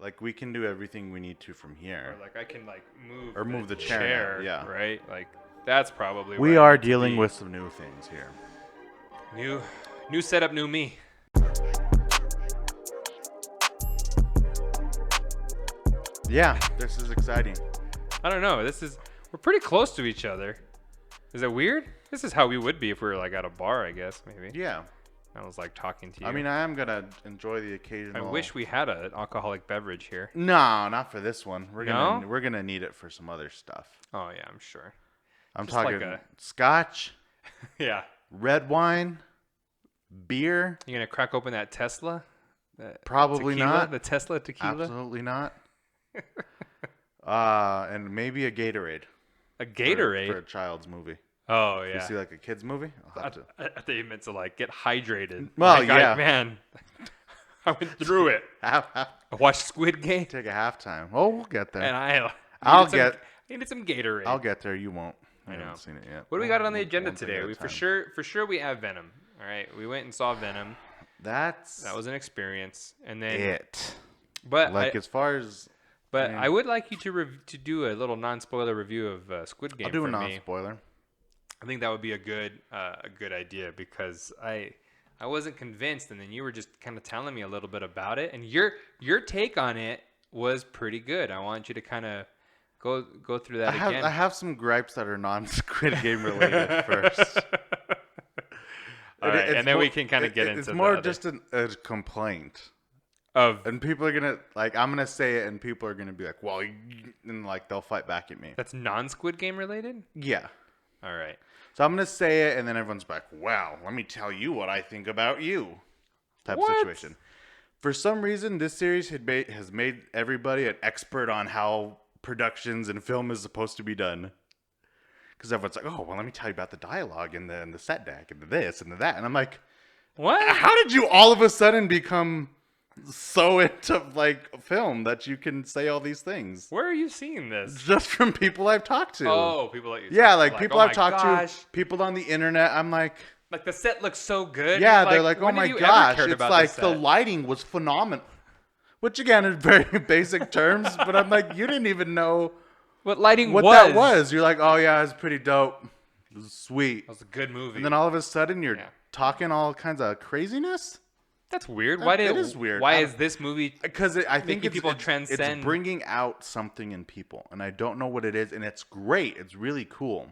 Like we can do everything we need to from here. Or like I can like move Or move the chair now, yeah. right? Like that's probably We where I are need to dealing be. with some new things here. New setup, new me. Yeah, this is exciting. I don't know. We're pretty close to each other. Is it weird? This is how we would be if we were like at a bar, I guess, maybe. Yeah. I was like talking to you. I mean, I am going to enjoy the occasional... I wish we had an alcoholic beverage here. No, not for this one. We're No? gonna need it for some other stuff. Oh, yeah, I'm sure. I'm Just talking like scotch, Yeah. red wine, beer. You going to crack open that Tesla? Probably tequila? not. The Tesla tequila? Absolutely not. And maybe a Gatorade. A Gatorade? For a child's movie. Oh, You yeah. see like a kid's movie? I'll have to. I thought you meant to like get hydrated. Well, Like, yeah. Man, I went through it. I watched Squid Game, Take a halftime. Oh, we'll get there. and I needed some Gatorade. I'll get there. You won't. I know. Haven't seen it yet. What do we got on the One agenda thing today? at a We time. for sure we have Venom. All right, we went and saw Venom. That was an experience, and then it. But Like as far as. I would like you to do a little non-spoiler review of Squid Game. I'll do a for me. non-spoiler. I think that would be a good idea because I wasn't convinced, and then you were just kind of telling me a little bit about it, and your take on it was pretty good. I want you to kind of go through that again. I have some gripes that are non-Squid Game related first. All right, and then we can kind of get into. It's more the just a complaint. And people are gonna I'm gonna say it, and people are gonna be like, "Well," and like they'll fight back at me. That's non-Squid Game related. Yeah. All right. So I'm gonna say it, and then everyone's like, "Well, let me tell you what I think about you." Type situation. For some reason, this series has made everybody an expert on how productions and film is supposed to be done. Because everyone's like, "Oh, well, let me tell you about the dialogue and the set deck and the this and the that," and I'm like, "What? How did you all of a sudden become so into like film that you can say all these things?" Where are you seeing this? Just from people I've talked to. Oh, people that you yeah, like people oh I've talked to, people on the internet. I'm like the set looks so good. Yeah, they're like, "Oh my gosh, it's like the lighting was phenomenal." Which again is very basic terms, but I'm like, you didn't even know what lighting that was. You're like, "Oh yeah, it's pretty dope. It was sweet. It was a good movie." And then all of a sudden you're talking all kinds of craziness. That's weird. Why it is weird. Why is this movie? Because I think people transcend. It's bringing out something in people, and I don't know what it is, and it's great. It's really cool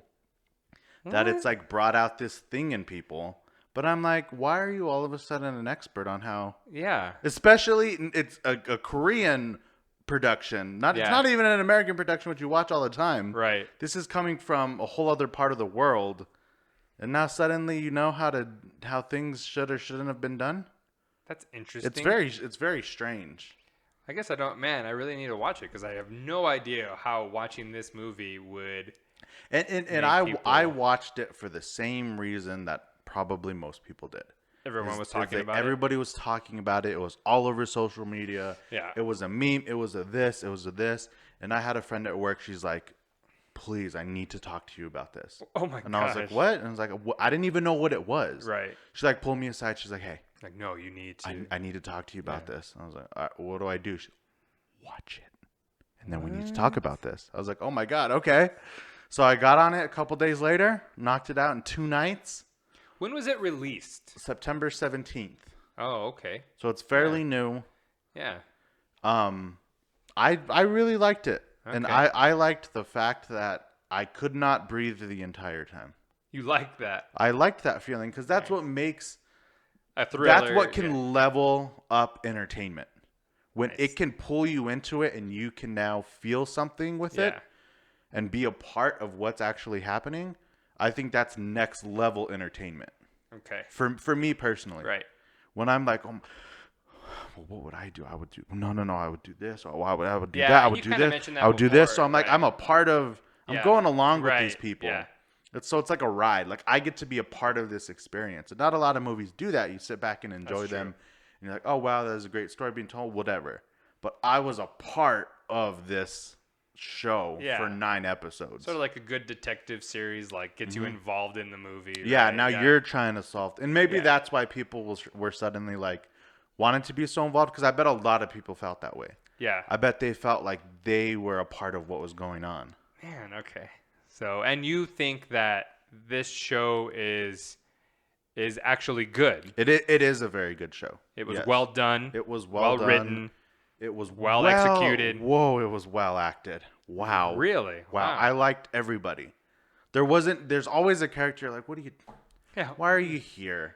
that it's like brought out this thing in people. But I'm like, why are you all of a sudden an expert on how? Yeah. Especially it's a Korean production. It's not even an American production, which you watch all the time. Right. This is coming from a whole other part of the world, and now suddenly you know how things should or shouldn't have been done. That's interesting. It's very strange. I guess I don't. Man, I really need to watch it because I have no idea how watching this movie would. And I watched it for the same reason that probably most people did. Everyone was talking about it. Everybody was talking about it. It was all over social media. Yeah. It was a meme. It was a this. It was a this. And I had a friend at work. She's like, "Please, I need to talk to you about this." Oh my god. And I was like, "What?" And I was like, "I didn't even know what it was." Right. She's like, pulled me aside. She's like, "Hey." Like, no, you need to. I need to talk to you about this. And I was like, "All right, what do I do?" She's like, "Watch it. And then we need to talk about this." I was like, "Oh my god, okay." So I got on it a couple days later, knocked it out in 2 nights. When was it released? September 17th. Oh, okay. So it's fairly new. Yeah. I really liked it. Okay. And I liked the fact that I could not breathe the entire time. You like that? I liked that feeling because that's what makes a thriller. That's what can level up entertainment. When it can pull you into it and you can now feel something with it and be a part of what's actually happening. I think that's next level entertainment. Okay. For me personally. Right. When I'm like, well, what would I do? I would do no. I would do this. Or I would do that. I would do this. I would do this. So I'm like, I'm a part of. I'm going along with these people. Yeah. It's like a ride. Like I get to be a part of this experience. And not a lot of movies do that. You sit back and enjoy them. And you're like, oh wow, that was a great story being told. Whatever. But I was a part of this show for 9 episodes. Sort of like a good detective series, like gets you involved in the movie. Yeah, right? now you're trying to solve, and maybe that's why people were suddenly like wanting to be so involved, because I bet a lot of people felt that way. Yeah. I bet they felt like they were a part of what was going on. Man, okay. So, and you think that this show is actually good? It is a very good show. It was Yes. well done. It was well done. written. It was well executed. Whoa, it was well acted. Wow. Really? Wow. I liked everybody. There's always a character like, what are you, Yeah. why are you here?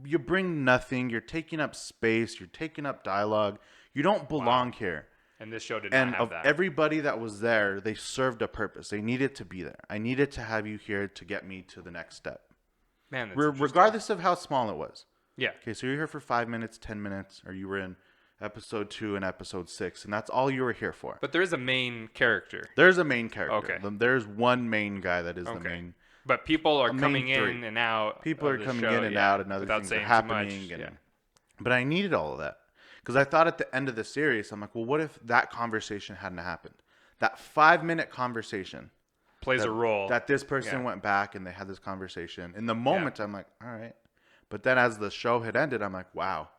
You bring nothing. You're taking up space. You're taking up dialogue. You don't belong here. And this show did And not have of that. everybody that was there, they served a purpose. They needed to be there. I needed to have you here to get me to the next step. Man, that's interesting. Regardless of how small it was. Yeah. Okay, so you're here for 5 minutes, 10 minutes, or you were in episode 2 and episode 6, and that's all you were here for. But there is a main character. There's a main character. Okay. There's one main guy that is the main. But people are main coming three. in and out. People of are the coming show, in and out, and other without things are saying too happening. much. And, Yeah. But I needed all of that. Because I thought at the end of the series, I'm like, well, what if that conversation hadn't happened? That 5-minute conversation Plays a role. that this person went back and they had this conversation. In the moment, I'm like, all right. But then as the show had ended, I'm like, wow.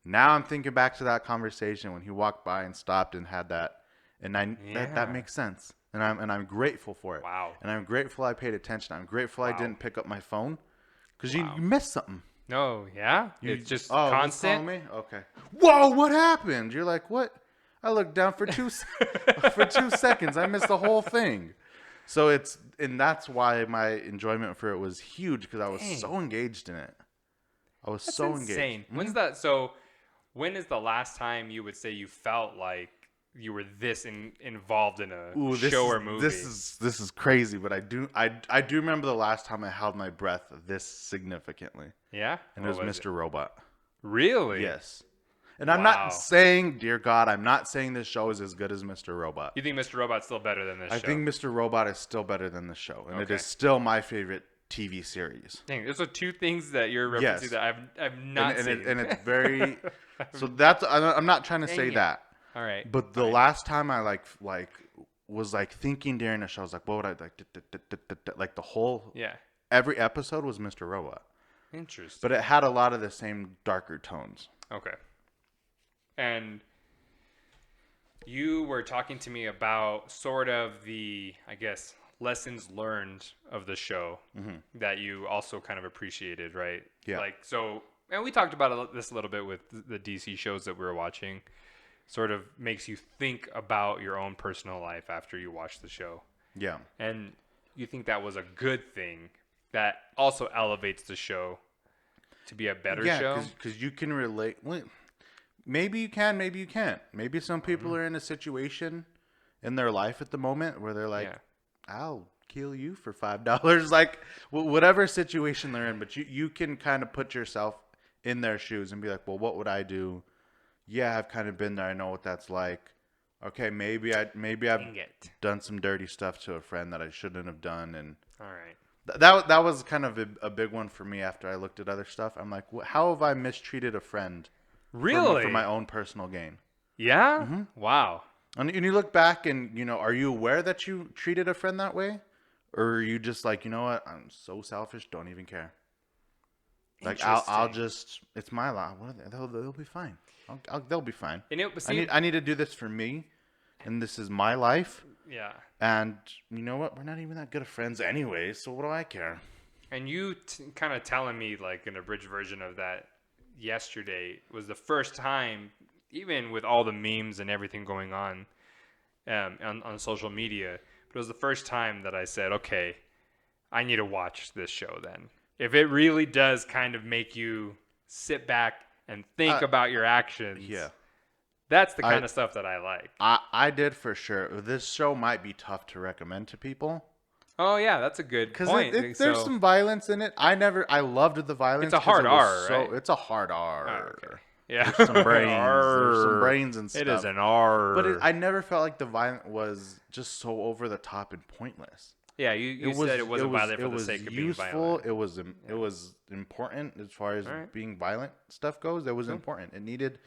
Now I'm thinking back to that conversation when he walked by and stopped and had that, and that makes sense. And I'm grateful for it. Wow. And I'm grateful I paid attention. I'm grateful I didn't pick up my phone because you missed something. No, yeah? It's just Oh, constant? me? Okay. Whoa, what happened? You're like, what? I looked down for 2 seconds. I missed the whole thing. So that's why my enjoyment for it was huge because I was so engaged in it. I was so engaged. Insane. When's that? So, when is the last time you would say you felt like you were this involved in a show or movie? This is crazy, but I do remember the last time I held my breath this significantly. Yeah? And it was Mr. Robot. Really? Yes. And I'm not saying, dear God, I'm not saying this show is as good as Mr. Robot. You think Mr. Robot's still better than this show? I think Mr. Robot is still better than the show, and it is still my favorite TV series. Dang, those are two things that you're referencing that I've not seen. And it's very so that's I'm not trying to say that. All right. But the last time I was thinking during the show, I was like, what would I like the whole every episode was Mr. Robot. Interesting. But it had a lot of the same darker tones. Okay. And you were talking to me about sort of the, I guess, lessons learned of the show that you also kind of appreciated, right? Yeah. Like, so, and we talked about this a little bit with the DC shows that we were watching. Sort of makes you think about your own personal life after you watch the show. Yeah. And you think that was a good thing that also elevates the show to be a better show? Yeah, because you can relate. Well, maybe you can, maybe you can't. Maybe some people are in a situation in their life at the moment where they're like, I'll kill you for $5. Like, whatever situation they're in. But you can kind of put yourself in their shoes and be like, well, what would I do? Yeah, I've kind of been there. I know what that's like. Okay, maybe I've done some dirty stuff to a friend that I shouldn't have done. And all right. That was kind of a big one for me after I looked at other stuff. I'm like, how have I mistreated a friend? Really? For my own personal gain. Yeah? Mm-hmm. Wow. And you look back and, are you aware that you treated a friend that way? Or are you just like, you know what? I'm so selfish. Don't even care. Like, I'll just, it's my law. They'll be fine. They'll be fine. And I need to do this for me. And this is my life. Yeah. And you know what? We're not even that good of friends anyway. So what do I care? And you kind of telling me, like, an abridged version of that yesterday was the first time, even with all the memes and everything going on social media, but it was the first time that I said, okay, I need to watch this show then. If it really does kind of make you sit back and think about your actions, that's the kind of stuff that I like. I did for sure. This show might be tough to recommend to people. Oh yeah, that's a good point. Because there's some violence in it. I loved the violence. It's a hard R, right? It's a hard R. Oh, okay. Yeah. There's some brains. There's some brains and stuff. It is an R. But I never felt like the violence was just so over the top and pointless. Yeah, you said it wasn't violent for the sake of being violent. It was important as far as being violent stuff goes. It was important. It needed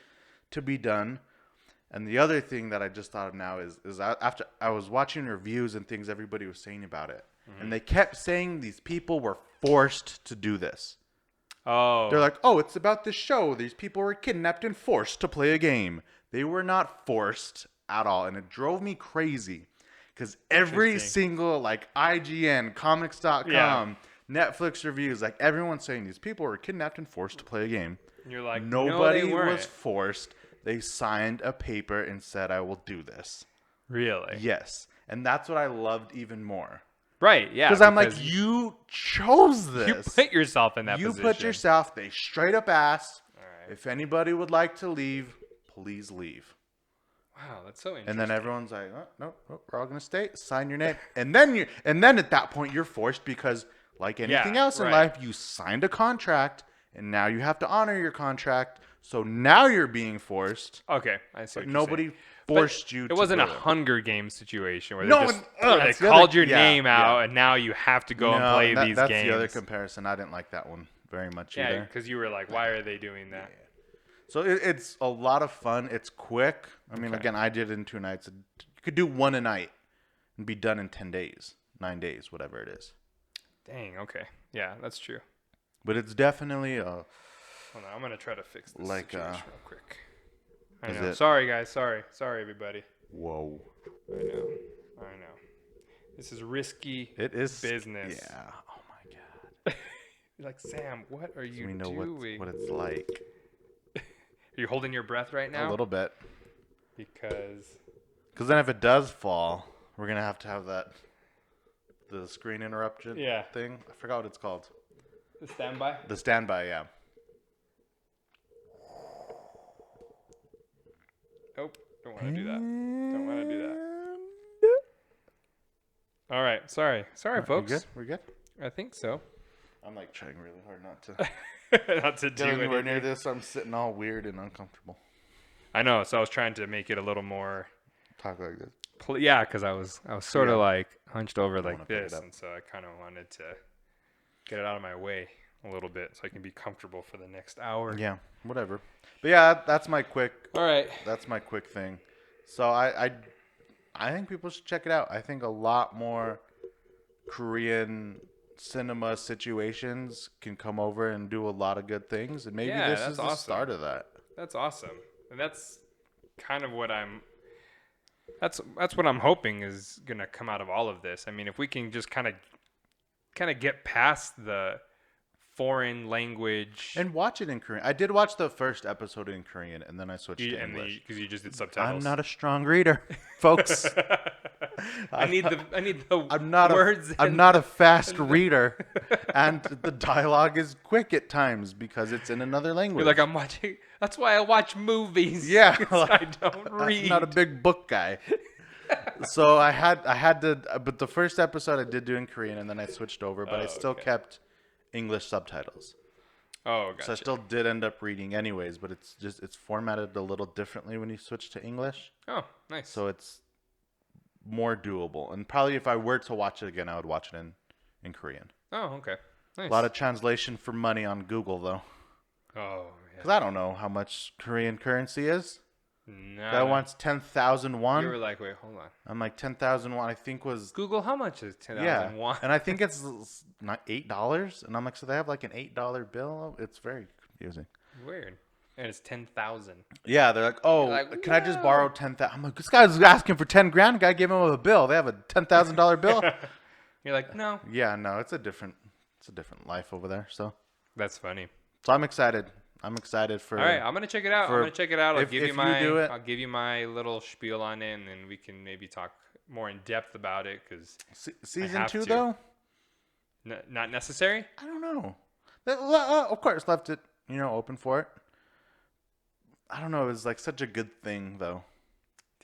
to be done. And the other thing that I just thought of now is after I was watching reviews and things everybody was saying about it. And they kept saying these people were forced to do this. Oh. They're like, oh, it's about this show. These people were kidnapped and forced to play a game. They were not forced at all, and it drove me crazy because every single like IGN, Comics.com, Netflix reviews, like everyone's saying these people were kidnapped and forced to play a game. And you're like, nobody no, they weren't. was forced. They signed a paper and said, "I will do this." Really? Yes, and that's what I loved even more. Right, yeah. Because I'm like, you chose this. You put yourself in that position. You put yourself. They straight up asked, if anybody would like to leave, please leave. Wow, that's so interesting. And then everyone's like, oh, no, we're all gonna stay. Sign your name. And then at that point you're forced because, like anything else in life, you signed a contract and now you have to honor your contract. So now you're being forced. Okay, I see. But nobody forced you. It wasn't a Hunger Games situation where they they called your name out and now you have to go and play these games. That's the other comparison. I didn't like that one very much either. Yeah, because you were like, why are they doing that? Yeah. So it's a lot of fun. It's quick. I mean, again, I did it in 2 nights. You could do one a night and be done in 10 days, 9 days, whatever it is. Dang, okay. Yeah, that's true. But it's definitely Hold on, I'm going to try to fix this situation real quick. I know. Sorry, guys. Sorry, everybody. Whoa. I know. This is risky business. Yeah. Oh, my God. You're like, Sam, what are you doing? We know what it's like. Are you holding your breath right now? A little bit. Because then if it does fall, we're going to have the screen interruption thing. I forgot what it's called. The standby? The standby, yeah. Nope. Don't want to do that. Don't want to do that. All right. Sorry, folks. We're good? I think so. I'm like trying really hard not to not to do anywhere near this. I'm sitting all weird and uncomfortable. I know. So I was trying to make it a little more talk like this. Yeah, because I was sort of like hunched over like this, and so I kind of wanted to get it out of my way a little bit so I can be comfortable for the next hour. Yeah, whatever. But yeah, that's my quick. All right. That's my quick thing. So I think people should check it out. I think a lot more Korean cinema situations can come over and do a lot of good things, and maybe this is the start of that. That's awesome, and that's kind of what that's what I'm hoping is gonna come out of all of this. I mean, if we can just kind of get past the foreign language and watch it in Korean. I did watch the first episode in Korean, and then I switched to English because you just did subtitles. I'm not a strong reader, folks. I need the words. I'm not a fast reader, and the dialogue is quick at times because it's in another language. You're like, I'm watching. That's why I watch movies. Yeah, I don't read. I'm not a big book guy. So I had to, but the first episode I did do in Korean, and then I switched over, but I still kept English subtitles. Oh, gotcha. So I still did end up reading anyways, but it's formatted a little differently when you switch to English. Oh, nice. So it's more doable. And probably if I were to watch it again, I would watch it in Korean. Oh, okay. Nice. A lot of translation for money on Google, though. Oh, yeah. Because I don't know how much Korean currency is. No. Guy wants 10,000 won. You were like, wait, hold on. I'm like, 10,000 won, I think was... Google, how much is 10,000 won? And I think it's not $8. And I'm like, so they have like an $8 bill? It's very confusing. Weird. And it's 10,000. Yeah, they're like, oh, can I just borrow 10,000? I'm like, this guy's asking for 10 grand. The guy gave him a bill. They have a $10,000 bill. You're like, no. Yeah, no, it's a different life over there. So that's funny. So I'm excited. I'm excited for. All right, I'm gonna check it out. I'll give you my little spiel on it, and then we can maybe talk more in depth about it. Because season 2 though, not necessary. I don't know. Of course, left it open for it. I don't know. It was like such a good thing though.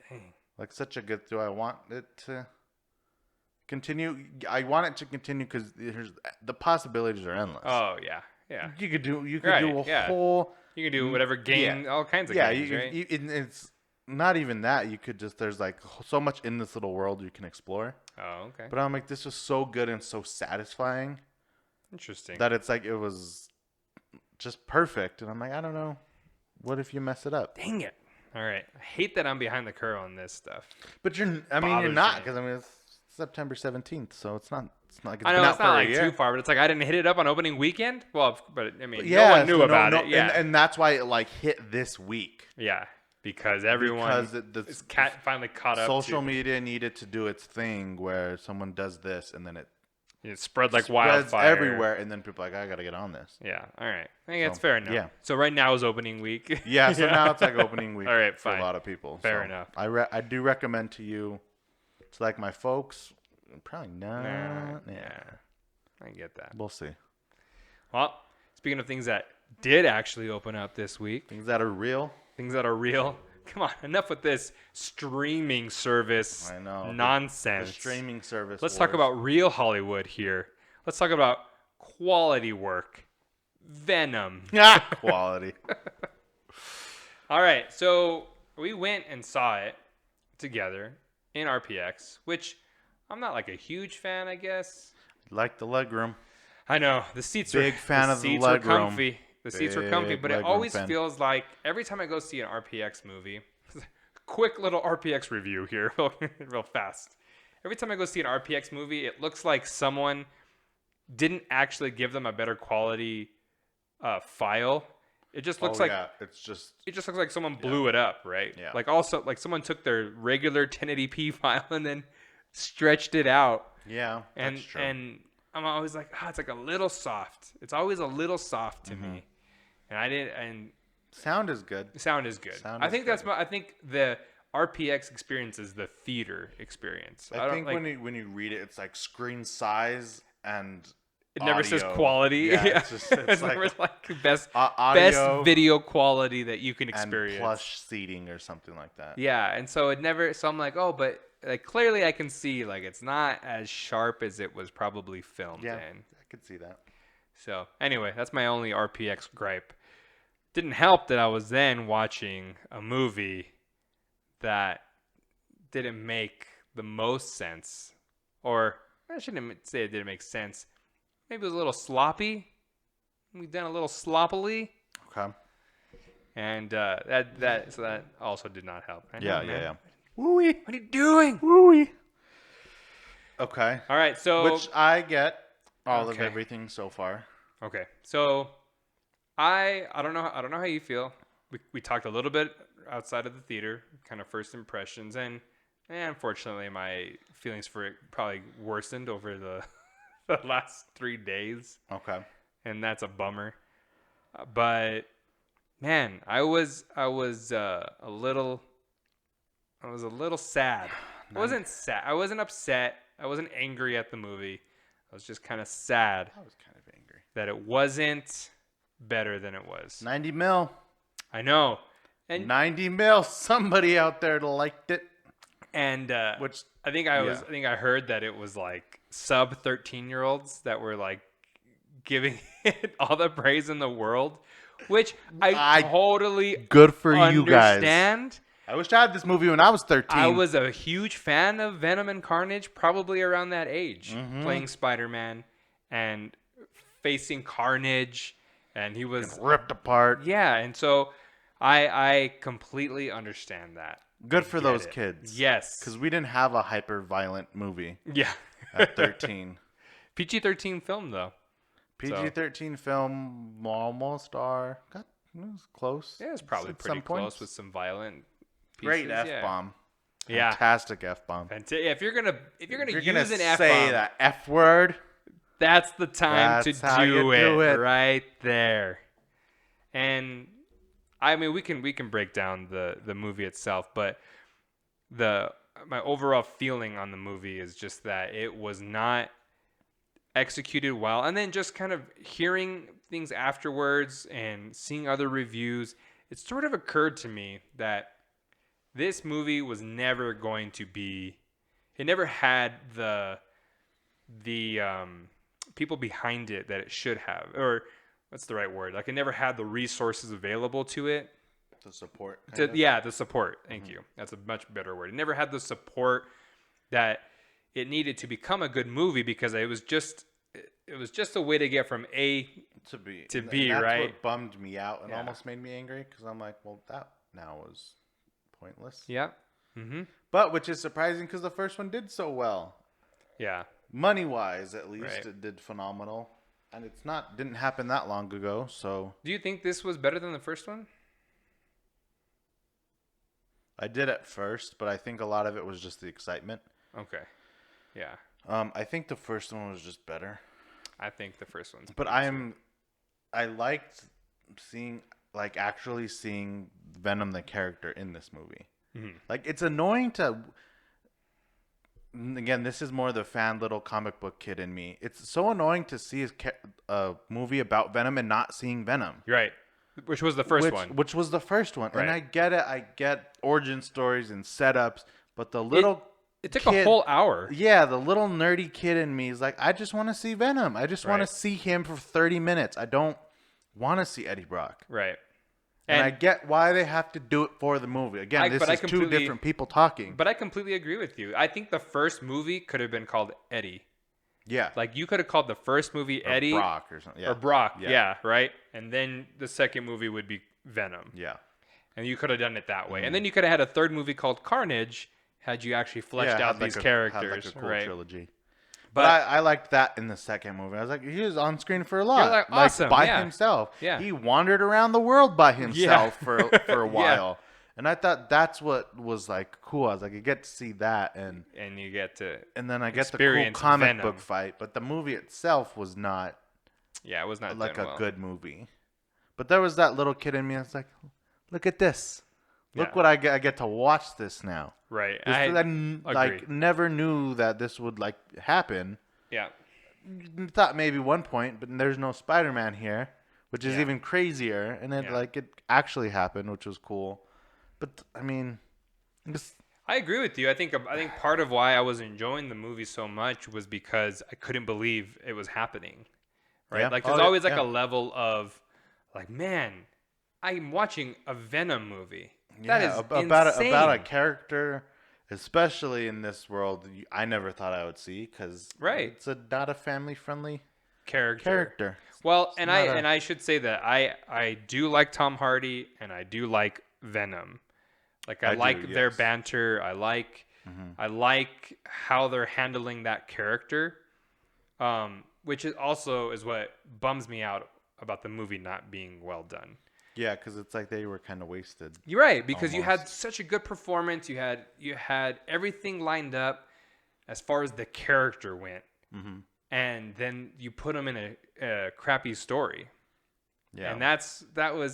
Dang. Like such a good. Do I want it to continue? I want it to continue because the possibilities are endless. Oh yeah. Yeah, you could do a whole. You could do whatever game, all kinds of games, right? It's not even that. You could just there's like so much in this little world you can explore. Oh, okay. But I'm like, this was so good and so satisfying. Interesting. That it's like it was just perfect, and I'm like, I don't know, what if you mess it up? Dang it! All right, I hate that I'm behind the curve on this stuff. But you're not because it's September 17th, so it's not. It's not like I know it's not like too far, but it's like I didn't hit it up on opening weekend. Well, but I mean, no one knew about it. Yeah, and that's why it like hit this week. Yeah, because everyone is finally caught up. Social media needed to do its thing where someone does this and then it spread like wildfire everywhere, and then people are like, I gotta get on this. Yeah, all right. I think that's fair enough. Yeah. So right now is opening week. Yeah, so now it's like opening week all right, for fine. a lot of people. Fair enough. I do recommend to you, to like my folks, probably not. Yeah, I get that. We'll see. Well, speaking of things that did actually open up this week. Things that are real. Come on, enough with this streaming service nonsense. The streaming service. Let's talk about real Hollywood here. Let's talk about quality work. Venom. Quality. All right, so we went and saw it together in RPX, which I'm not like a huge fan, I guess. Like the legroom. I know the seats Big fan of the legroom. Comfy. The seats were comfy, but it always feels like every time I go see an RPX movie, quick little RPX review here, real fast. Every time I go see an RPX movie, it looks like someone didn't actually give them a better quality file. It just looks like it just looks like someone blew it up, right? Yeah. Like someone took their regular 1080p file and then stretched it out. Yeah, that's true. And I'm always like, it's like a little soft. It's always a little soft to me. And sound is good. I think I think the RPX experience is the theater experience. I think when you read it, it's like screen size and it never says quality. Yeah, it's like, never like best video quality that you can experience. And plush seating or something like that. Yeah, and so it never. So I'm like, but like clearly I can see like it's not as sharp as it was probably filmed in. I could see that. So anyway, that's my only RPX gripe. Didn't help that I was then watching a movie that didn't make the most sense. Or I shouldn't say it didn't make sense. Maybe it was a little sloppy. We've done a little sloppily. Okay. And that also did not help. Yeah. Woo-wee. What are you doing? Woo-wee. Okay. All right, so which I get all of everything so far. Okay. So I don't know how you feel. We talked a little bit outside of the theater, kind of first impressions, and unfortunately my feelings for it probably worsened over the last 3 days. Okay. And that's a bummer. But man, I was a little sad. I wasn't sad. I wasn't upset. I wasn't angry at the movie. I was just kind of sad. I was kind of angry that it wasn't better than it was. 90 mil. I know. And 90 mil. Somebody out there liked it. And which I think I heard that it was like sub 13-year-olds that were like giving it all the praise in the world, which I totally good for understand. You guys. I wish I had this movie when I was 13. I was a huge fan of Venom and Carnage, probably around that age, playing Spider-Man and facing Carnage, and he was ripped apart. Yeah, and so I completely understand that. Good for those kids. Yes. Because we didn't have a hyper-violent movie. Yeah. At 13. PG-13 film, though. PG-13 film, almost R. It was close. Yeah, it was probably pretty close with some violent pieces. Great F-bomb. Yeah. Fantastic F-bomb. If you're gonna use an F-bomb, say that F word, that's the time to do it right there. And I mean, we can break down the movie itself, but my overall feeling on the movie is just that it was not executed well. And then just kind of hearing things afterwards and seeing other reviews, it sort of occurred to me that this movie was never going to be. It never had the people behind it that it should have, or what's the right word? Like it never had the resources available to it. The support. The support. Thank you. That's a much better word. It never had the support that it needed to become a good movie because it was just a way to get from A to B, that's right? What bummed me out and almost made me angry because I'm like, well, that now was pointless. Yeah. Mm-hmm. But which is surprising because the first one did so well. Yeah. Money-wise, at least, it did phenomenal. And didn't happen that long ago, so. Do you think this was better than the first one? I did at first, but I think a lot of it was just the excitement. Okay. Yeah. I think the first one was just better. I think the first one's But better too. I liked seeing, like, actually seeing Venom the character in this movie. Mhm. Like, it's annoying to. Again, this is more the fan little comic book kid in me. It's so annoying to see a movie about Venom and not seeing Venom. You're right. Which was the first one. Which was the first one. Right. And I get it. I get origin stories and setups. But the little It took kid, a whole hour. Yeah, the little nerdy kid in me is like, I just want to see Venom. I just want to Right. see him for 30 minutes. I don't want to see Eddie Brock. Right. And I get why they have to do it for the movie. Again, this is two different people talking. But I completely agree with you. I think the first movie could have been called Eddie. Yeah. Like, you could have called the first movie Or Eddie. Brock or something. Yeah. Or Brock, Yeah. yeah, right? And then the second movie would be Venom. Yeah. And you could have done it that way. And then you could have had a third movie called Carnage had you actually fleshed Yeah, out had these like characters. had like a cool right? trilogy. But I liked that in the second movie. I was like, he was on screen for a lot. You're like, awesome, by yeah. himself. Yeah. He wandered around the world by himself for a while. And I thought that's what was like cool. I was like, you get to see that and you get to then I get the cool experience comic Venom. book fight. But the movie itself was not it was not like done a well. good movie. But there was that little kid in me. I was like, look at this. Look Yeah. what I get to watch this now. Right. This, I like agree. never knew that this would like happen. Yeah. Thought maybe one point, but there's no Spider-Man here, which is Yeah. even crazier. And then Yeah. it actually happened, which was cool. But I mean, I agree with you. I think part of why I was enjoying the movie so much was because I couldn't believe it was happening. Right? Yeah. Like, there's Oh, always like yeah. a level of like, man, I'm watching a Venom movie. That is about insane. a character, especially in this world, I never thought I would see because Right. it's not a family-friendly character. character. Well, It's and not I should say that I do like Tom Hardy and I do like Venom. Like, I do, like their yes. banter. I like how they're handling that character. Which is also is what bums me out about the movie not being well done. Yeah, because it's like they were kind of wasted. You're right, because you had Almost. such a good performance. You had everything lined up as far as the character went, and then you put him in a crappy story. Yeah, And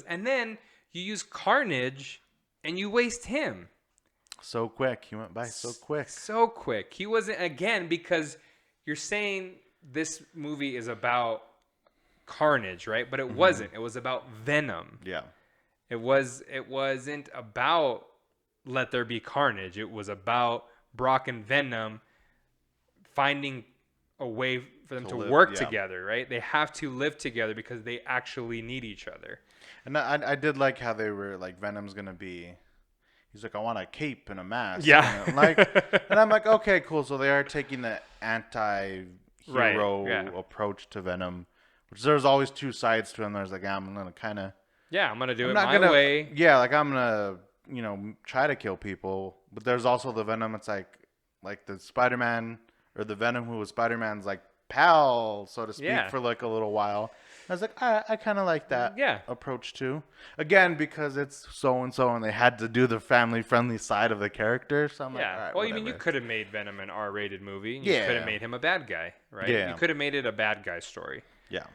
and then you use Carnage, and you waste him so quick. He went by so quick. so quick. He wasn't, again, because you're saying this movie is about Carnage, right? But it wasn't. It was about Venom. Yeah, It wasn't about Let There Be Carnage. It was about Brock and Venom finding a way for them to live, work yeah. together, right? They have to live together because they actually need each other. and I did like how they were like Venom's gonna be. He's like, I want a cape and a mask. Yeah. And I'm like, okay, cool. So they are taking the anti-hero Right, yeah. approach to Venom, which there's always two sides to him. There's like, I'm gonna kind of. Yeah, I'm going to do I'm it not my gonna, way. Yeah, like I'm gonna, try to kill people. But there's also the Venom. It's like the Spider-Man or the Venom who was Spider-Man's like pal, so to speak, Yeah. for like a little while. I was like, I kind of like that Yeah. approach too. Again, because it's so and so, and they had to do the family-friendly side of the character. So I'm like, Yeah. all right, Well, you mean you whatever. could have made Venom an R-rated movie. You Yeah. could have made him a bad guy, right? Yeah. You could have made it a bad guy story. Yeah.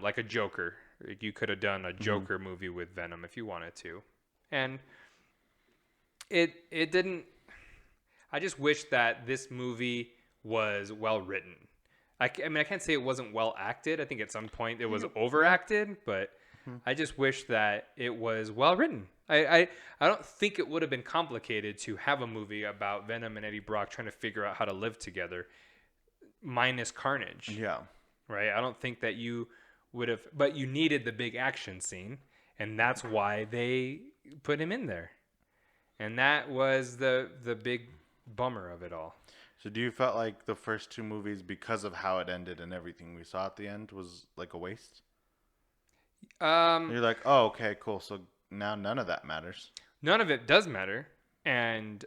Like a Joker. You could have done Mm-hmm. a Joker movie with Venom if you wanted to. And it didn't. I just wish that this movie was well written. I mean, I can't say it wasn't well acted. I think at some point it was overacted, but I just wish that it was well written. I don't think it would have been complicated to have a movie about Venom and Eddie Brock trying to figure out how to live together, minus Carnage. Yeah. Right? I don't think that you would have, but you needed the big action scene, and that's why they put him in there. And that was the big bummer of it all. So do you felt like the first two movies, because of how it ended and everything we saw at the end, was like a waste? You're like, oh, okay, cool. So now none of that matters. None of it does matter, and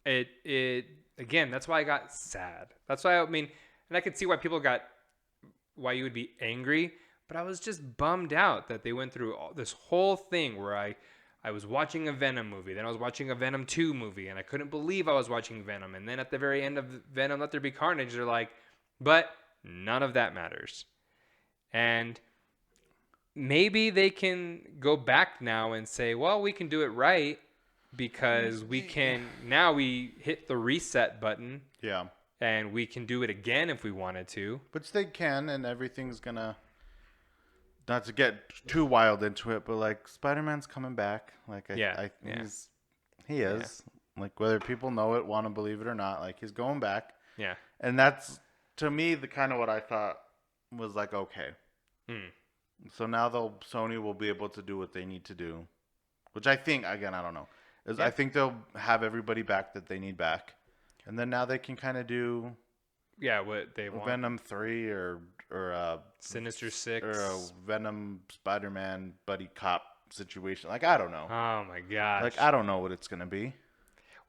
it again, that's why I got sad. That's why, I mean, and I could see why you would be angry, but I was just bummed out that they went through this whole thing where I I was watching a Venom movie. Then I was watching a Venom 2 movie, and I couldn't believe I was watching Venom. And then at the very end of Venom Let There Be Carnage, they're like, but none of that matters. And maybe they can go back now and say, well, we can do it right because we hit the reset button. Yeah. And we can do it again if we wanted to. Which they can, and everything's gonna... Not to get too wild into it, but like Spider-Man's coming back. Like he is. Yeah. Like whether people know it, want to believe it or not, like he's going back. Yeah. And that's to me the kind of what I thought was like okay. So now Sony will be able to do what they need to do, which I think again I don't know. I think they'll have everybody back that they need back, and then now they can kind of do. Yeah, what they want. Venom 3 or Sinister 6 or a Venom Spider-Man buddy cop situation. Like I don't know. Oh my gosh. Like I don't know what it's gonna be.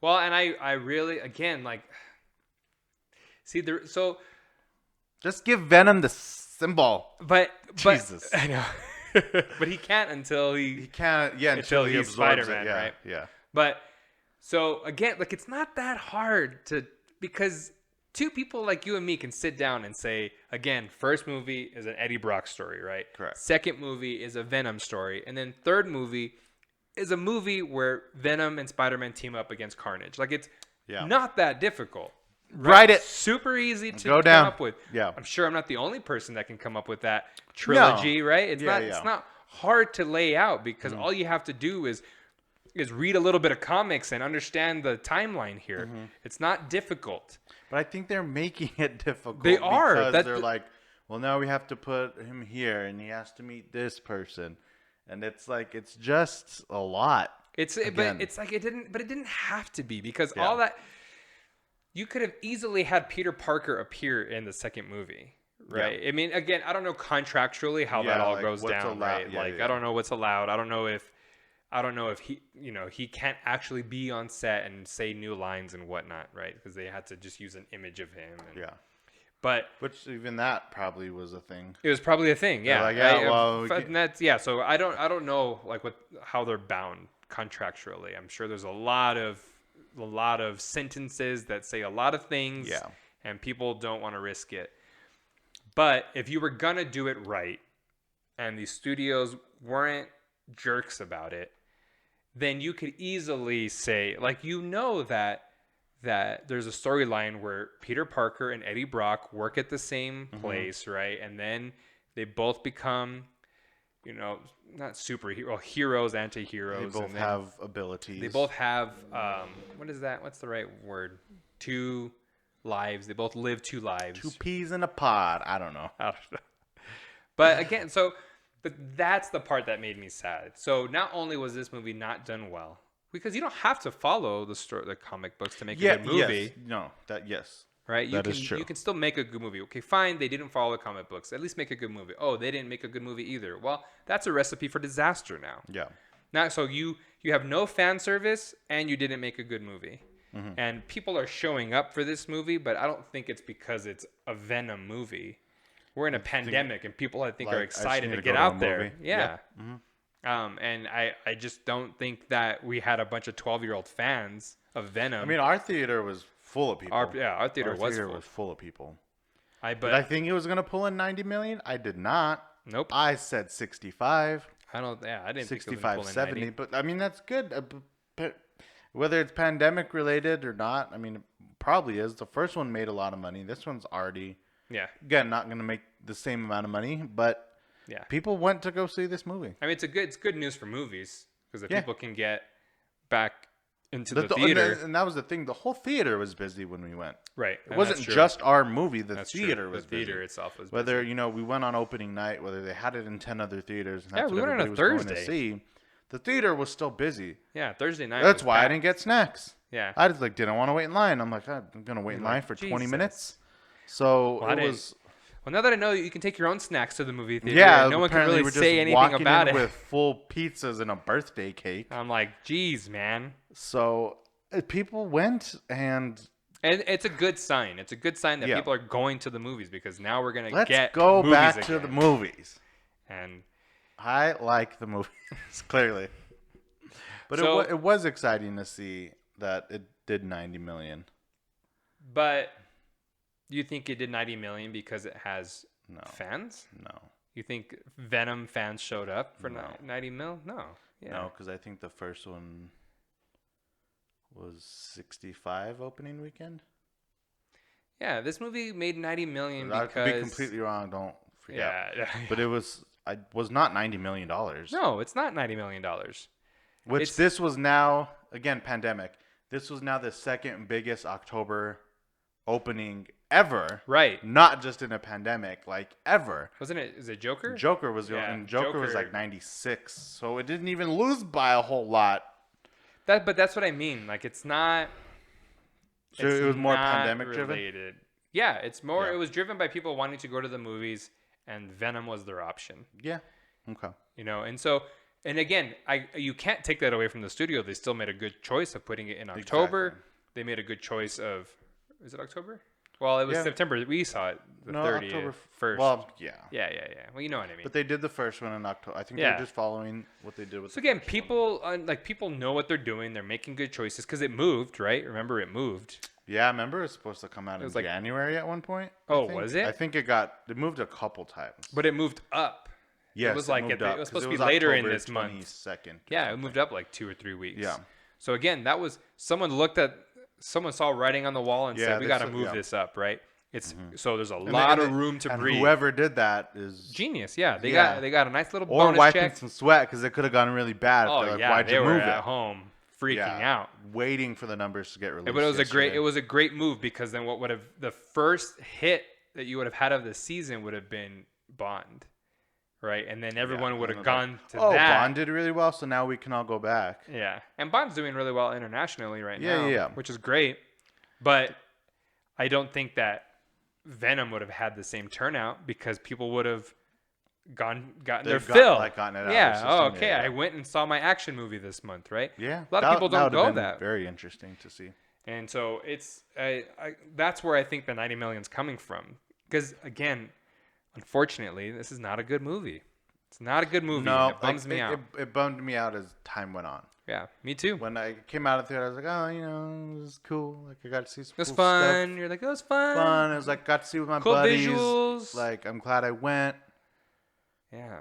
Well, and I really again like see there so just give Venom the symbol. But Jesus. I know. But he can't until he can't until he he's Spider-Man, right? Yeah. But so again, like it's not that hard because two people like you and me can sit down and say, again, first movie is an Eddie Brock story, right? Correct. Second movie is a Venom story. And then third movie is a movie where Venom and Spider-Man team up against Carnage. Like, it's not that difficult. Write it. Super easy to go down. come up with. Yeah. I'm sure I'm not the only person that can come up with that trilogy, right? It's not hard to lay out because all you have to do is read a little bit of comics and understand the timeline here. It's not difficult. But I think they're making it difficult. They are. Because they're like, well, now we have to put him here, and he has to meet this person, and it's like it's just a lot. But it didn't have to be because all that you could have easily had Peter Parker appear in the second movie, right? I mean, again, I don't know contractually how that all goes down, right? I don't know what's allowed. I don't know if he can't actually be on set and say new lines and whatnot, right? Because they had to just use an image of him. But which even that probably was a thing. It was probably a thing, yeah. So I don't know like how they're bound contractually. I'm sure there's a lot of sentences that say a lot of things, and people don't want to risk it. But if you were gonna do it right, and the studios weren't jerks about it, then you could easily say, like, that there's a storyline where Peter Parker and Eddie Brock work at the same place, right? And then they both become, not superheroes, heroes, anti-heroes. They both have abilities. They both have, what is that? What's the right word? 2 lives. They both live 2 lives. 2 peas in a pod. I don't know. But again, but that's the part that made me sad. So not only was this movie not done well, because you don't have to follow the comic books to make a good movie. Yes. Right? That is true. You can still make a good movie. Okay, fine, they didn't follow the comic books. At least make a good movie. Oh, they didn't make a good movie either. Well, that's a recipe for disaster now. Yeah. Now, so you have no fan service and you didn't make a good movie. And people are showing up for this movie, but I don't think it's because it's a Venom movie. We're in a pandemic, and people, I think, are excited to get out there. Yeah. And I just don't think that we had a bunch of 12-year-old fans of Venom. I mean, our theater was full of people. Our theater was full of people. Did I think it was going to pull in 90 million? I did not. Nope. I said 65. I didn't 65, 70. But, I mean, that's good. Whether it's pandemic related or not, I mean, it probably is. The first one made a lot of money. This one's already... Yeah. Again, not going to make the same amount of money, but people went to go see this movie. I mean, it's good news for movies because if people can get back into the theater. And that was the thing. The whole theater was busy when we went. Right. It wasn't just our movie. The theater was busy. The theater itself was busy. Whether, we went on opening night, whether they had it in 10 other theaters. And that's we went on a Thursday. The theater was still busy. Yeah, Thursday night. That's why I didn't get snacks. Yeah. I just didn't want to wait in line. I'm like, I'm going to wait in line for 20 minutes. So it was... Well, now that I know you can take your own snacks to the movie theater, no one can really say anything about it. With full pizzas and a birthday cake. I'm like, geez, man. So people went and it's a good sign. It's a good sign that people are going to the movies because now we're gonna get Let's go movies back again. to the movies. And I like the movies clearly. But So, it was exciting to see that it did 90 million. but you think it did 90 million because it has No. fans? No. You think Venom fans showed up for No. 90 mil? No. Yeah. No, because I think the first one was 65 opening weekend. Yeah, this movie made 90 million I because could be completely wrong. Don't freak out. yeah. But it was not $90 million. No, it's not 90 million dollars. Which this was now, again, pandemic. This was now the second biggest October opening ever. Right. Not just in a pandemic, like ever. Wasn't it? Is it Joker? Joker was and Joker was like 96. So it didn't even lose by a whole lot. But that's what I mean. Like it's not. So it was more pandemic driven. Yeah, it's more. Yeah. It was driven by people wanting to go to the movies, and Venom was their option. Yeah. Okay. You know, and so, and again, you can't take that away from the studio. They still made a good choice of putting it in October. Exactly. They made a good choice of. Is it October? Well, it was September. We saw it the 30th. October 1st. Well, yeah. Yeah. Well, you know what I mean. But they did the first one in October. I think Yeah. they're just following what they did with. So again, people people know what they're doing. They're making good choices because it moved, right? Remember, it moved. Yeah, I remember it was supposed to come out in was like- January at one point. Oh, I think. was it? I think it moved a couple times. But it moved up. Yes, was like moved it up, was 'cause supposed to it be was later in October this month. 22nd. Yeah, it moved up like 2 or 3 weeks. Yeah. So again, that was someone saw writing on the wall and said, "We got to move this up," right? It's so there's a lot of room to breathe. Whoever did that is Genius. Yeah, they Yeah. got a nice little or bonus wiping check. some sweat because it could have gone really bad. Oh If they're like, yeah, why'd they you were move at it? home freaking out. waiting for the numbers to get released. But it yesterday. was a great move because then what would have the first hit that you would have had of the season would have been Bond, right? And then everyone would have gone to that. Bond did really well, so now we can all go back. Yeah, and Bond's doing really well internationally right now, Yeah. which is great. But I don't think that Venom would have had the same turnout because people would have gotten their fill. Gotten it out Yeah. of the system. Oh, okay. Yeah. I went and saw my action movie this month, right? Yeah. A lot of people don't that would have go been that. Very interesting to see. And so it's that's where I think the 90 million is coming from. Because again, unfortunately, this is not a good movie. It's not a good movie. No, and it bums me out. It bummed me out as time went on. Yeah, me too. When I came out of the theater, I was like, oh, it was cool. Like I got to see some It was cool fun. stuff. You're like, it was fun. Fun. It was like got to see with my Cool buddies. visuals. Like I'm glad I went. Yeah.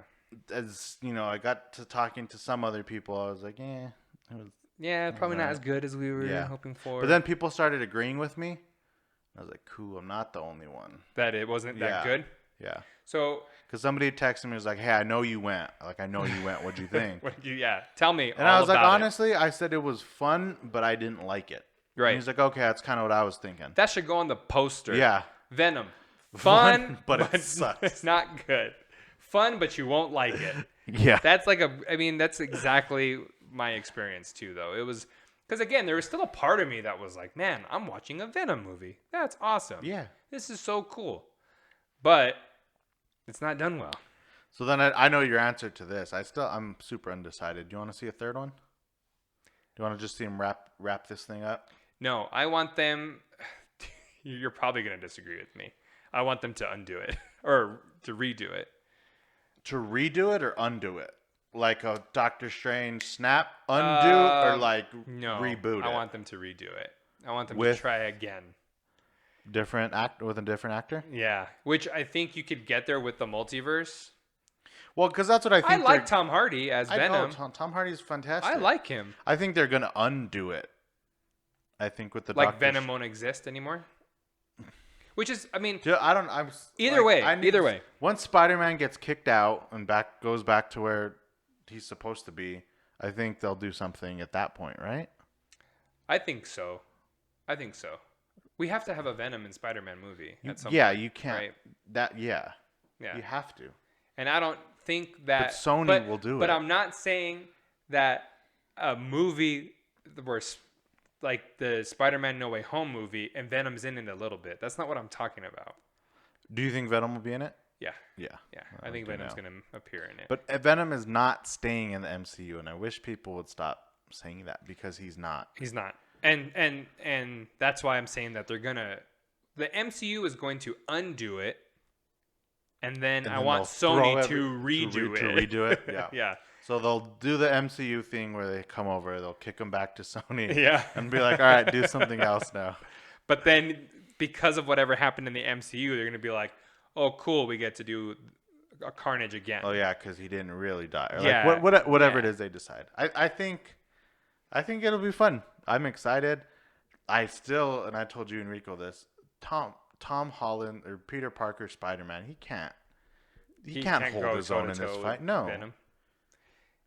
As I got to talking to some other people. I was like, it was. Yeah, probably not as good as we were Yeah. hoping for. But then people started agreeing with me. I was like, cool. I'm not the only one. that it wasn't that Yeah. good. Yeah. So, Because somebody texted me was like, hey, I know you went. Like, I know you went. What'd you think? tell me. And all I was like, about it. honestly, I said it was fun, but I didn't like it. Right. And he's like, okay, that's kind of what I was thinking. That should go on the poster. Yeah. Venom. Fun, but it sucks. It's not good. Fun, but you won't like it. Yeah. That's that's exactly my experience too, though. It was, because again, there was still a part of me that was like, man, I'm watching a Venom movie. That's awesome. Yeah. This is so cool. But it's not done well. So then I know your answer to this. I'm super undecided. Do you want to see a third one? Do you want to just see him wrap this thing up? No, I want them. You're probably going to disagree with me. I want them to undo it or to redo it. To redo it or undo it? Like a Doctor Strange snap undo or like No, reboot it? I want them to redo it. I want them to With- try again. Different with a different actor? Yeah, which I think you could get there with the multiverse. Well, because that's what I think. I like Tom Hardy as Venom. Tom Hardy's fantastic. I like him. I think they're gonna undo it. I think with the Like Doctor Venom won't exist anymore. Which is, I mean, I don't. I'm Either way. Once Spider-Man gets kicked out and goes back to where he's supposed to be, I think they'll do something at that point, right? I think so. We have to have a Venom and Spider-Man movie at some Yeah, point, you can't. right? Yeah, Yeah. you have to. And I don't think that. But Sony will do But it. I'm not saying that a movie where, like the Spider-Man No Way Home movie and Venom's in it a little bit. That's not what I'm talking about. Do you think Venom will be in it? Yeah. Yeah. I think Venom's going to appear in it. But Venom is not staying in the MCU, and I wish people would stop saying that because he's not. He's not. And that's why I'm saying that the MCU is going to undo it, and then I want Sony to redo it. To redo it, yeah. Yeah. So they'll do the MCU thing where they come over, they'll kick them back to Sony, Yeah. and be like, all right, do something else now. But then because of whatever happened in the MCU, they're going to be like, oh, cool, we get to do a Carnage again. Oh yeah, because he didn't really die. Or Yeah. like whatever it Yeah. is they decide. I think it'll be fun. I'm excited. I still, and I told you Enrico this, Tom Holland or Peter Parker Spider-Man, he can't can't hold go his own in this toe-to-toe fight. with No. Venom.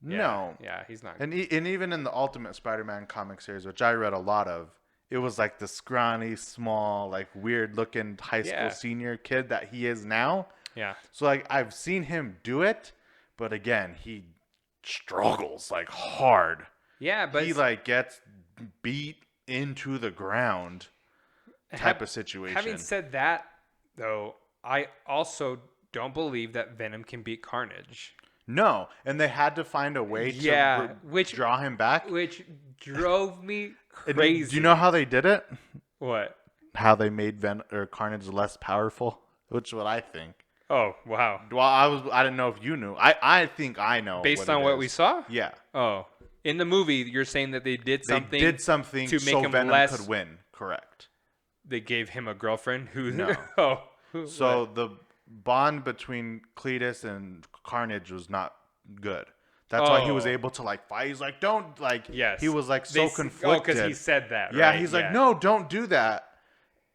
No. Yeah, he's not. And even in the Ultimate Spider-Man comic series, which I read a lot of, it was like the scrawny, small, like weird-looking high school senior kid that he is now. Yeah. So like I've seen him do it, but again, he struggles like hard. Yeah, but He like gets beat into the ground type of situation. Having said that, though, I also don't believe that Venom can beat Carnage. No, and they had to find a way to draw him back. Which drove me And crazy. do you know how they did it? What? How they made Carnage less powerful? Which is what I think. Oh, wow. Well, I didn't know if you knew. I think I know. Based on what we saw? Yeah. Oh. In the movie, you're saying that they did something to make so him Venom less... could win. Correct. They gave him a girlfriend who... No. So the bond between Cletus and Carnage was not good. That's why he was able to like fight. He's like, don't like. Yes. He was like so conflicted. because he said that. Yeah. Right? He's like, no, don't do that.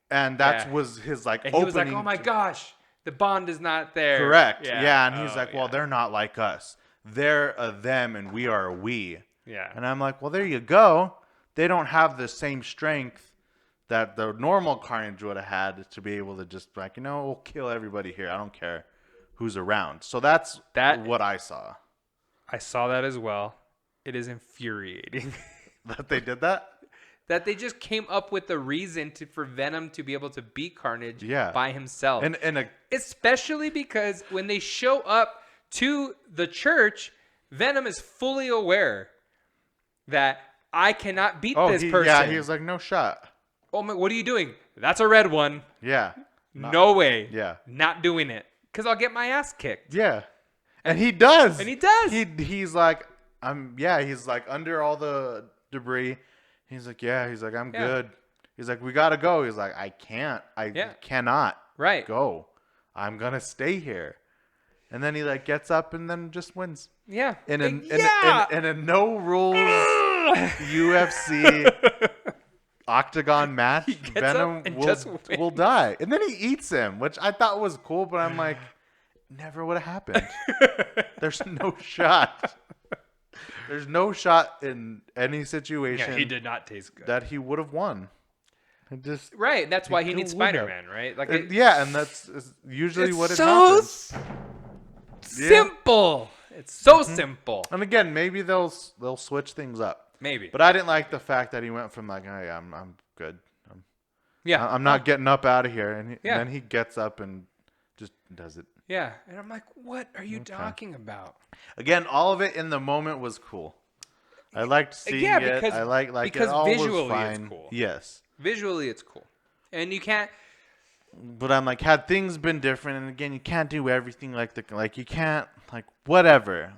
And that was his like. And he was like, oh my gosh, the bond is not there. Correct. Yeah. And he's like, well, yeah. they're not like us. They're a them and we are a we. Yeah. And I'm like, well, there you go. They don't have the same strength that the normal Carnage would have had to be able to just like, we'll kill everybody here. I don't care who's around. So that's what I saw. I saw that as well. It is infuriating. That they did that? That they just came up with a reason for Venom to be able to beat Carnage by himself. And especially because when they show up to the church, Venom is fully aware that I cannot beat this person. Yeah, he was like, no shot. Oh my, what are you doing? That's a red one. Yeah. No way. Yeah. Not doing it. Because I'll get my ass kicked. Yeah. And he does. And he does. He's like, he's like under all the debris. He's like, I'm good. He's like, we got to go. He's like, I can't. I cannot go. I'm going to stay here. And then he like gets up and then just wins. Yeah. In a no rules UFC octagon match, Venom will die. And then he eats him, which I thought was cool, but I'm like, never would have happened. There's no shot. There's no shot in any situation. Yeah, he did not taste good. That he would have won. Right. That's why he needs Spider-Man, right? Like, and that's usually what it happens. Simple. It's so simple. And again, maybe they'll switch things up. Maybe. But I didn't like the fact that he went from like, oh yeah, I'm good. I'm not getting up out of here, and then he gets up and just does it. Yeah, and I'm like, what are you talking about? Again, all of it in the moment was cool. I liked seeing it. I because it all visually was fine. it's cool. Yes. Visually it's cool. And you can't. But I'm like, had things been different, and again, you can't do everything like you can't whatever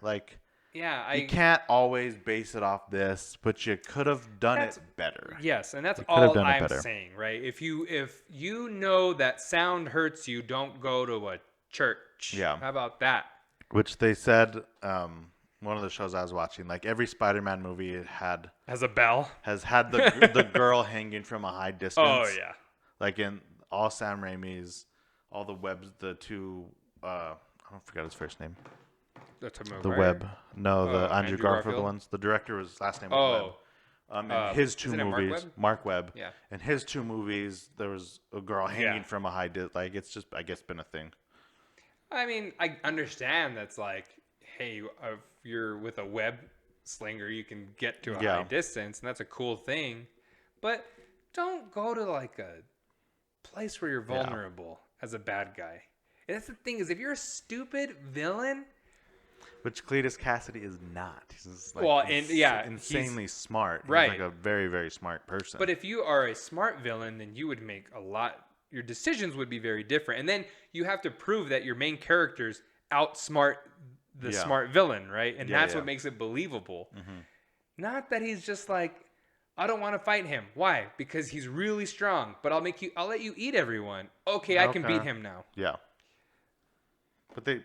you can't always base it off this, but you could have done it better. Yes, and that's all I'm saying, right? If you know that sound hurts you, don't go to a church. Yeah. How about that? Which they said, one of the shows I was watching, like every Spider-Man movie has a bell, has had the girl hanging from a high distance. Oh yeah. Like in all Sam Raimi's, all the Webs, the two, I don't forget his first name. The Webb. No, the Andrew Garfield ones. The director was last name was Webb. In his two movies, Mark Webb. Yeah. In his two movies, there was a girl hanging from a high distance. Like it's just, I guess, been a thing. I mean, I understand that's like, hey, if you're with a web slinger, you can get to a high distance, and that's a cool thing. But don't go to like a place where you're vulnerable as a bad guy. And that's the thing is, if you're a stupid villain. Which Cletus Cassidy is not. He's insanely smart. Right. He's like a very, very smart person. But if you are a smart villain, then you would make your decisions would be very different. And then you have to prove that your main characters outsmart the smart villain, right? And that's yeah. what makes it believable. Not that he's just like, I don't want to fight him. Why? Because he's really strong. But I'll let you eat everyone. Okay, I can beat him now. Yeah. But they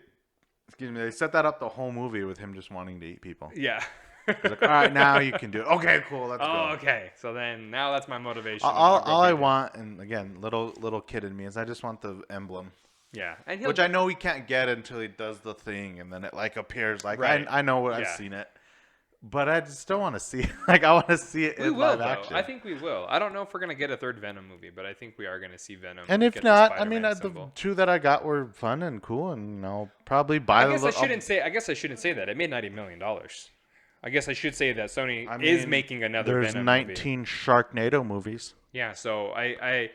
set that up the whole movie with him just wanting to eat people. Yeah. He's like, all right, now you can do it. Okay, cool, let's go. Okay. So then now that's my motivation. All I want, and again, little kid in me, is I just want the emblem. Yeah. And which I know he can't get until he does the thing, and then it like appears. Like right. I know I've seen it. But I just don't want to see it. Like, I want to see it in live action. I think we will. I don't know if we're going to get a third Venom movie, but I think we are going to see Venom. And if not, I mean, the two that I got were fun and cool, and I'll probably buy them. I guess I shouldn't say that. It made $90 million. I guess I should say that Sony is making another Venom movie. There's 19 Sharknado movies. Yeah, so I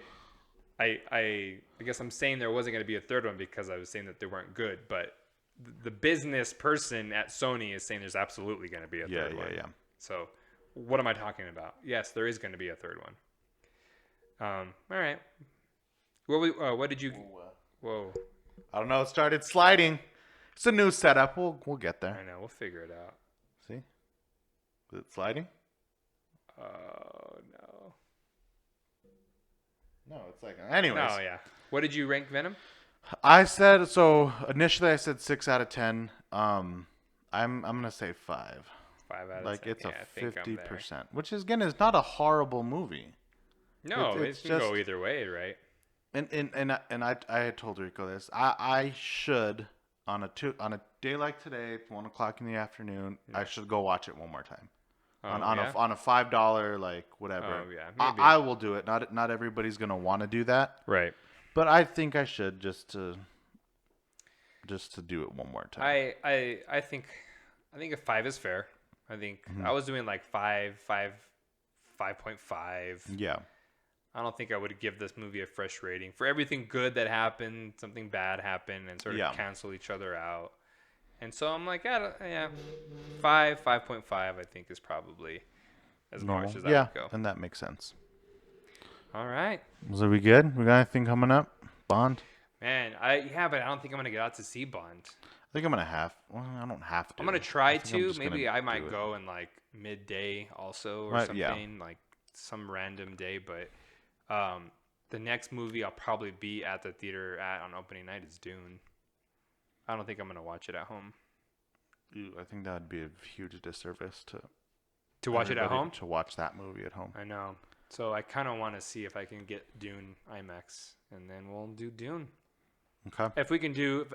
guess I'm saying there wasn't going to be a third one because I was saying that they weren't good, but the business person at Sony is saying there's absolutely going to be a third one. Yeah. So what am I talking about? Yes, there is going to be a third one. All right. What did you? Whoa. I don't know. It started sliding. It's a new setup. We'll get there. I know. We'll figure it out. See? Is it sliding? Oh no. No, it's like. Anyways. Oh yeah. What did you rank Venom? Initially I said 6 out of 10. I'm gonna say 5. 5 out of 10. Like it's a 50%, which is not a horrible movie. No, it can go either way, right? And I had told Rico this. I should on a day like today, 1:00 in the afternoon, I should go watch it one more time. On a $5 like whatever. Oh yeah, maybe. I will do it. Not everybody's gonna want to do that. Right. But I think I should just to do it one more time. I think a 5 is fair. I think I was doing like 5.5. Yeah. I don't think I would give this movie a fresh rating for everything good that happened, something bad happened, and sort of cancel each other out. And so I'm like, 5.5. I think is probably as much as I would go. And that makes sense. All right. So we good? We got anything coming up? Bond? Man, but I don't think I'm gonna get out to see Bond. I think I'm gonna have. Well, I don't have to. I'm gonna try to. Maybe I might go in like midday also or something, like some random day. But the next movie I'll probably be at the theater on opening night is Dune. I don't think I'm gonna watch it at home. I think that would be a huge disservice to watch it at home. To watch that movie at home. I know. So I kind of want to see if I can get Dune IMAX, and then we'll do Dune. Okay. If I can do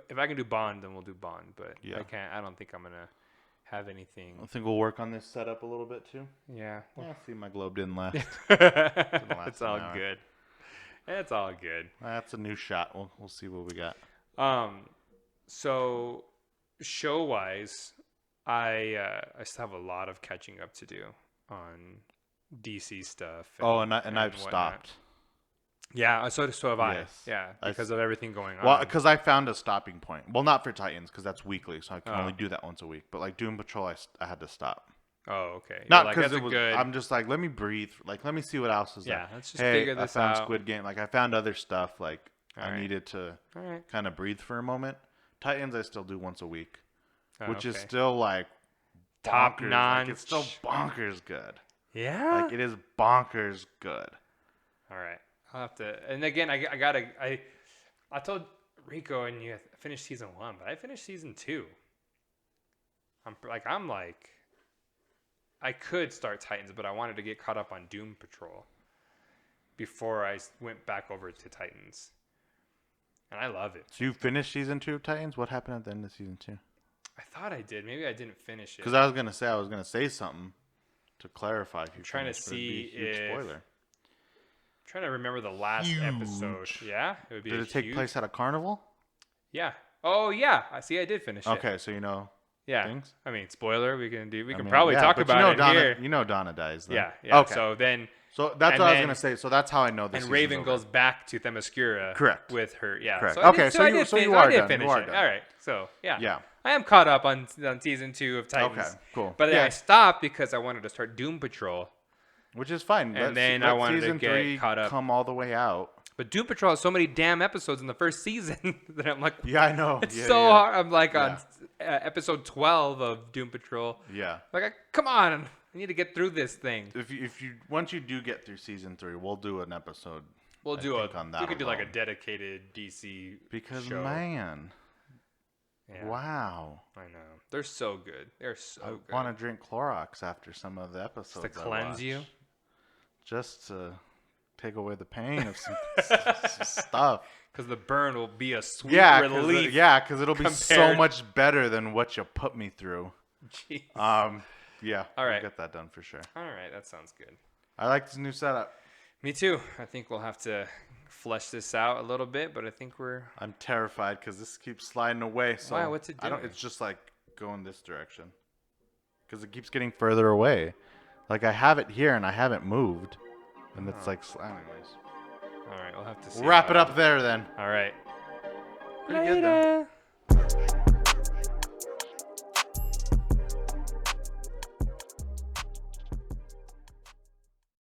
Bond, then we'll do Bond. But I can't. I don't think I'm gonna have anything. I think we'll work on this setup a little bit too. Yeah. See, my globe didn't last. It's all good. It's all good. That's a new shot. We'll see what we got. So show wise, I still have a lot of catching up to do on DC stuff. And I've stopped. Yeah, so have I. Yes. Yeah, because of everything going on. Well, because I found a stopping point. Well, not for Titans, because that's weekly, so I can only do that once a week. But like Doom Patrol, I had to stop. Oh, okay. Not because it was. I'm just like, let me breathe. Like, let me see what else is there. Yeah, let's just figure this out. I found Squid Game. Like, I found other stuff. Like, I needed to kind of breathe for a moment. Titans, I still do once a week, which is still like top notch. Like, it's still bonkers good. Yeah. Like, it is bonkers good. All right. I'll have to. And again, I told Rico and you finished season 1, but I finished season 2. I could start Titans, but I wanted to get caught up on Doom Patrol before I went back over to Titans. And I love it. So you finished season 2 of Titans? What happened at the end of season 2? I thought I did. Maybe I didn't finish it. Because I was gonna say something to clarify. If you trying to see if spoiler. I'm trying to remember the last episode. Yeah, it would be. Did it take place at a carnival? Yeah. Oh yeah. I did finish it. Okay, so you know. Yeah. Things? I mean, spoiler. We can probably talk about it here. You know Donna dies. Then. Yeah. Okay. So that's what I was gonna say. So that's how I know this. And Raven goes back to Themyscira. Correct. With her. Yeah. Correct. So okay. I did finish it. All right. So yeah. Yeah. I am caught up on season 2 of Titans. Okay. Cool. But then I stopped because I wanted to start Doom Patrol. Which is fine. And then I wanted to get caught up. Come all the way out. But Doom Patrol has so many damn episodes in the first season that I'm like, yeah, I know. It's so hard. I'm like on episode 12 of Doom Patrol. Yeah. Like, come on, I need to get through this thing. If you once you do get through season 3, we'll do an episode. We'll I do think on that we could do like a alone. dedicated DC Because show. man, Yeah, wow. I know. They're so good. They're so I good. want to drink Clorox after some of the episodes. Just to I cleanse watch. you. Just to take away the pain of some stuff. Because the burn will be a sweet Yeah, relief. because it'll be so compared- much better than what you put me through. Jeez. Yeah. All right. We'll get that done for sure. All right, that sounds good. I like this new setup. Me too. I think we'll have to flesh this out a little bit, but I think we're. I'm terrified because this keeps sliding away. So Why? What's it I don't. doing? It's just like going this direction. Because it keeps getting further away. Like I have it here and I haven't moved, and it's like. Anyways, All right, we'll have to see. we'll wrap how it up there then. All right. Pretty good then.